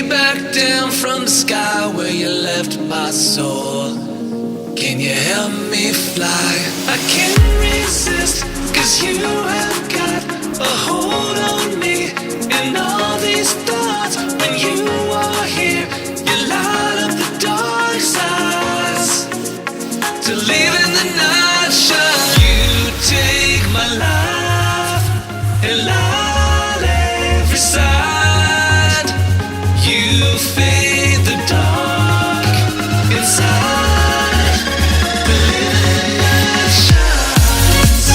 back down from the sky where you left my soul. Can you help me fly? I can't resist, 'cause you have got a hold on me. And all these thoughts, when you are here, you light up the dark sides. To live in the night shine, you take my life and light every side. You fade the dark inside. The living night shines.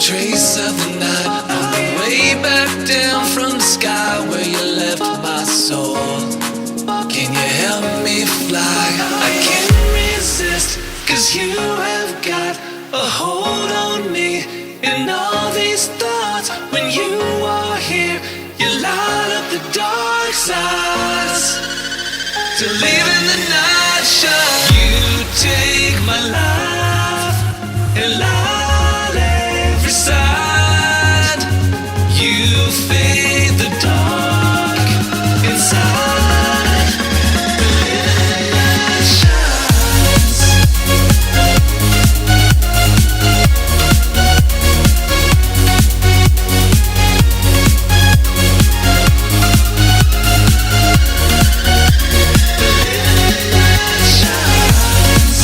Trace of the night on the way back down from the sky where you left my soul. Can you help me fly? I can't resist, 'cause you have got a hold on me. And all these thoughts, when you are here, you light up the dark sides. To live in the night shine, you take my life and light every side. You fade the dark inside. The living night shines. The living night shines.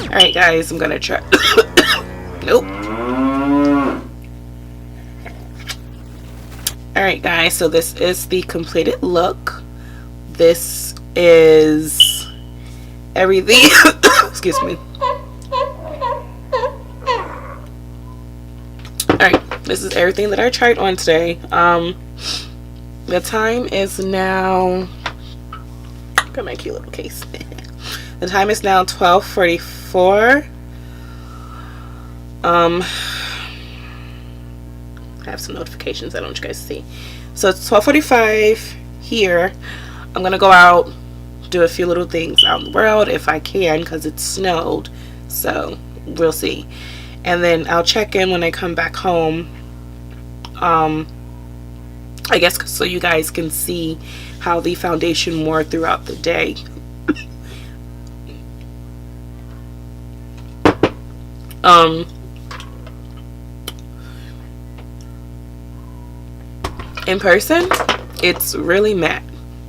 Alright guys, I'm gonna try. Nope. Alright guys, so this is the completed look. This is everything. Excuse me. Alright, this is everything that I tried on today. The time is now, got my cute little case. The time is now 12:44. I have some notifications I don't want you guys to see. So it's 12:45 here. I'm gonna go out, do a few little things out in the world if I can, because it snowed. So we'll see. And then I'll check in when I come back home. I guess so you guys can see how the foundation wore throughout the day. In person, it's really matte.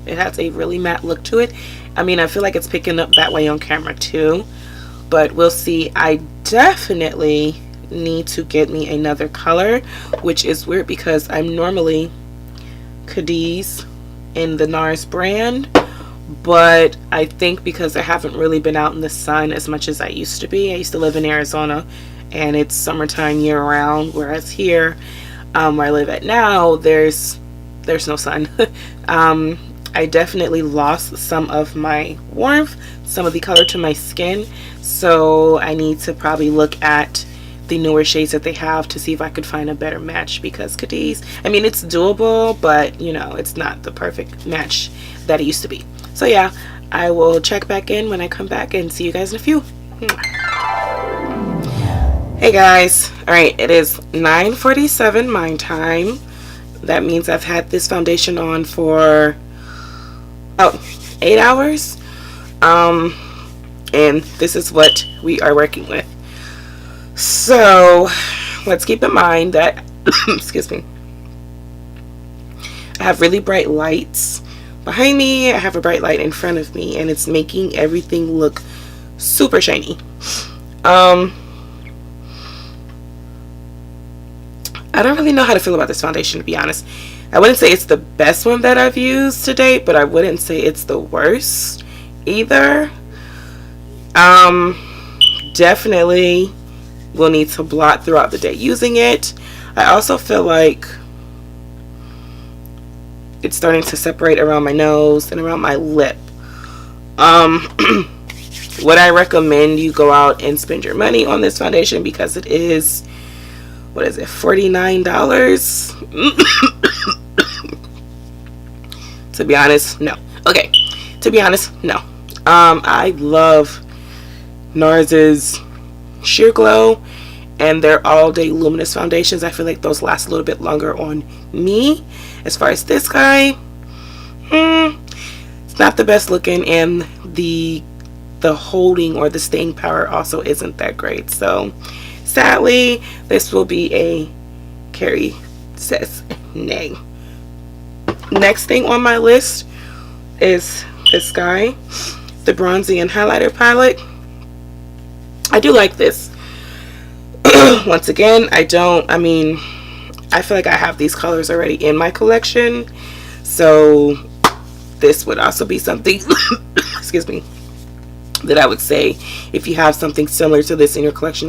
It has a really matte look to it. I mean, I feel like it's picking up that way on camera too, but we'll see. I definitely need to get me another color, which is weird because I'm normally Cadiz in the NARS brand, but I think because I haven't really been out in the sun as much as I used to be. I used to live in Arizona and it's summertime year round, whereas here where I live at now, there's no sun. I definitely lost some of my warmth, some of the color to my skin, so I need to probably look at the newer shades that they have to see if I could find a better match, because Cadiz, I mean, it's doable, but you know, it's not the perfect match that it used to be. So yeah, I will check back in when I come back and see you guys in a few. Hey guys, alright, it is 9:47 my time. That means I've had this foundation on for 8 hours. And this is what we are working with. So let's keep in mind that excuse me, I have really bright lights behind me. I have a bright light in front of me, and it's making everything look super shiny. I don't really know how to feel about this foundation, to be honest. I wouldn't say it's the best one that I've used to date, but I wouldn't say it's the worst either. Definitely will need to blot throughout the day using it. I also feel like it's starting to separate around my nose and around my lip. Would I recommend you go out and spend your money on this foundation, because it is, what is it, $49? To be honest, no. Okay, to be honest, no. I love NARS's Sheer Glow and their all day luminous foundations. I feel like those last a little bit longer on me. As far as this guy, it's not the best looking, and the holding or the staying power also isn't that great. So sadly, this will be a Carrie says nay. Next thing on my list is this guy, the Bronzy and Highlighter palette. I do like this. Once again, I feel like I have these colors already in my collection, so this would also be something excuse me, that I would say if you have something similar to this in your collection.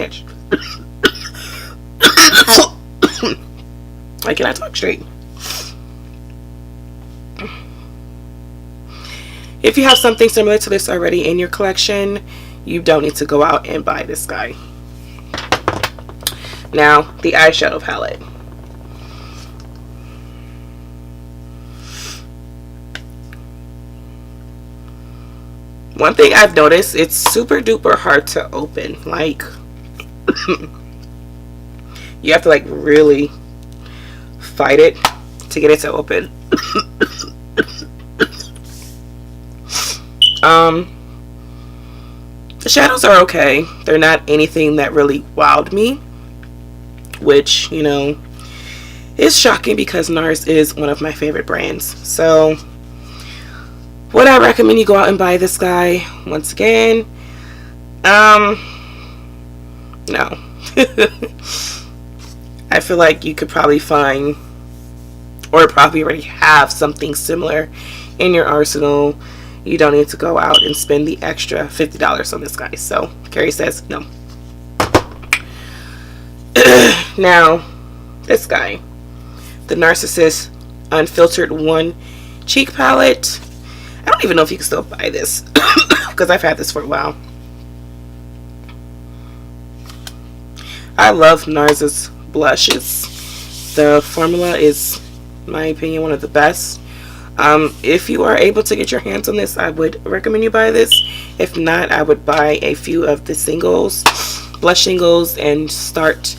Why can I talk straight? If you have something similar to this already in your collection, you don't need to go out and buy this guy. Now, the eyeshadow palette. One thing I've noticed, it's super duper hard to open. Like, you have to like really fight it to get it to open. The shadows are okay. They're not anything that really wowed me, which, you know, is shocking because NARS is one of my favorite brands. So Would I recommend you go out and buy this guy? Once again, no. I feel like you could probably find, or probably already have, something similar in your arsenal. You don't need to go out and spend the extra $50 on this guy. So Carrie says no. Now, this guy, the Narcissist Unfiltered One Cheek Palette. I don't even know if you can still buy this because I've had this for a while. I love NARS's blushes. The formula is, in my opinion, one of the best. If you are able to get your hands on this, I would recommend you buy this. If not, I would buy a few of the singles, blush singles, and start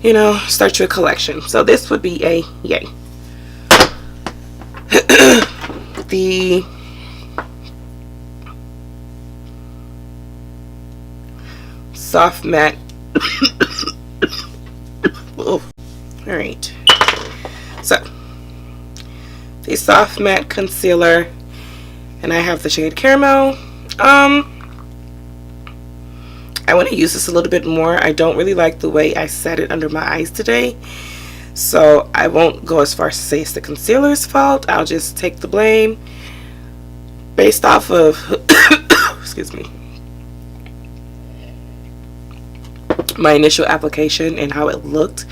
your collection. So this would be a yay. The soft matte. Oh, all right. So the soft matte concealer, and I have the shade Caramel. I want to use this a little bit more. I don't really like the way I set it under my eyes today, so I won't go as far as to say it's the concealer's fault. I'll just take the blame based off of excuse me, my initial application and how it looked.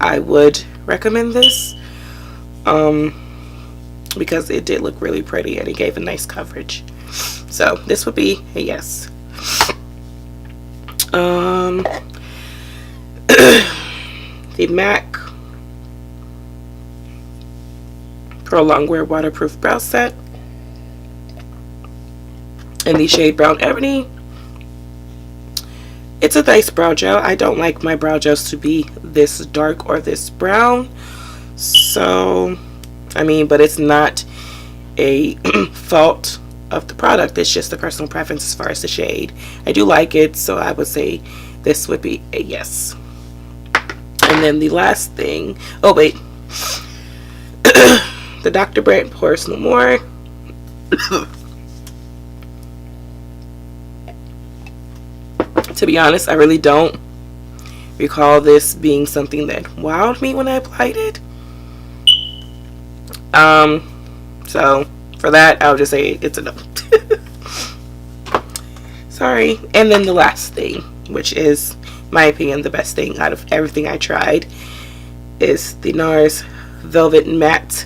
I would recommend this because it did look really pretty and it gave a nice coverage. So this would be a yes. The MAC Pro Longwear Waterproof Brow Set in the shade Brown Ebony. It's a nice brow gel. I don't like my brow gels to be this dark or this brown. So, I mean, but it's not a fault of the product. It's just a personal preference as far as the shade. I do like it, so I would say this would be a yes. And then the last thing, oh wait, the Dr. Brandt Pores No More. To be honest, I really don't recall this being something that wowed me when I applied it. So for that, I'll just say it's a no. Sorry. And then the last thing, which is, in my opinion, the best thing out of everything I tried, is the NARS Velvet Matte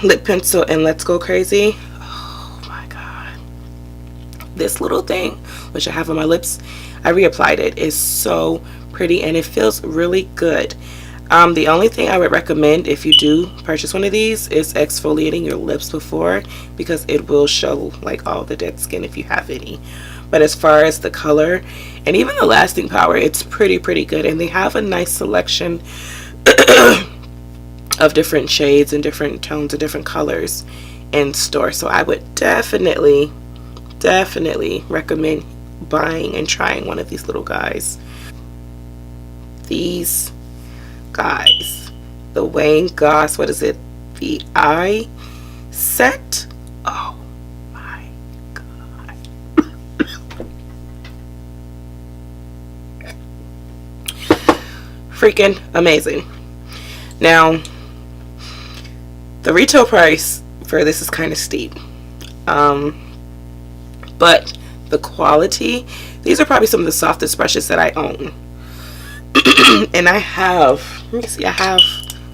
Lip Pencil and Let's Go Crazy. Oh my god. This little thing, which I have on my lips, I reapplied it, is so pretty and it feels really good. The only thing I would recommend if you do purchase one of these is exfoliating your lips before, because it will show like all the dead skin if you have any. But as far as the color and even the lasting power, it's pretty good, and they have a nice selection of different shades and different tones and different colors in store. So I would definitely recommend buying and trying one of these little guys. These guys, the Wayne Goss, what is it, the eye set. Oh my god. Freaking amazing. Now the retail price for this is kind of steep, but the quality, these are probably some of the softest brushes that I own. And I have, let me see, I have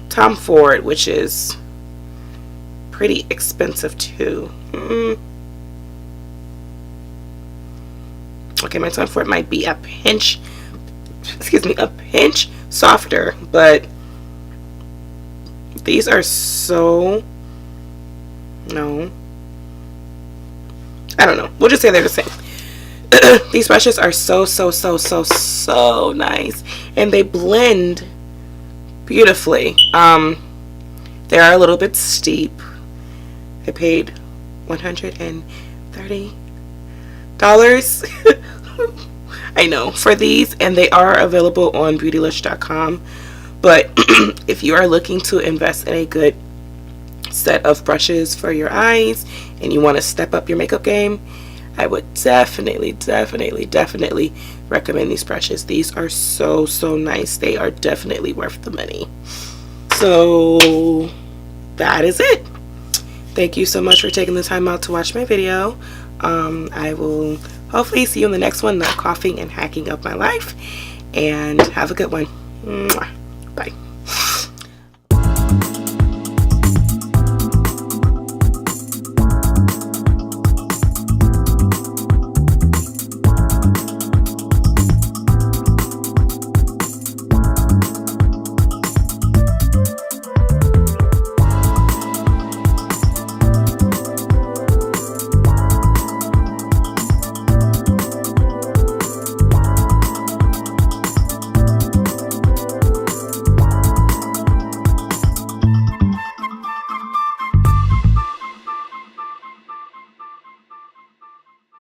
Tom Ford, which is pretty expensive too. Okay, my Tom Ford might be a pinch, a pinch softer, but these are so, no, I don't know, we'll just say they're the same. These brushes are so nice, and they blend beautifully. They are a little bit steep. I paid $130 I know, for these, and they are available on beautylish.com. But if you are looking to invest in a good set of brushes for your eyes and you want to step up your makeup game, I would definitely recommend these brushes. These are so nice. They are definitely worth the money. So that is it. Thank you so much for taking the time out to watch my video. I will hopefully see you in the next one, not coughing and hacking up my life. And have a good one. Mwah.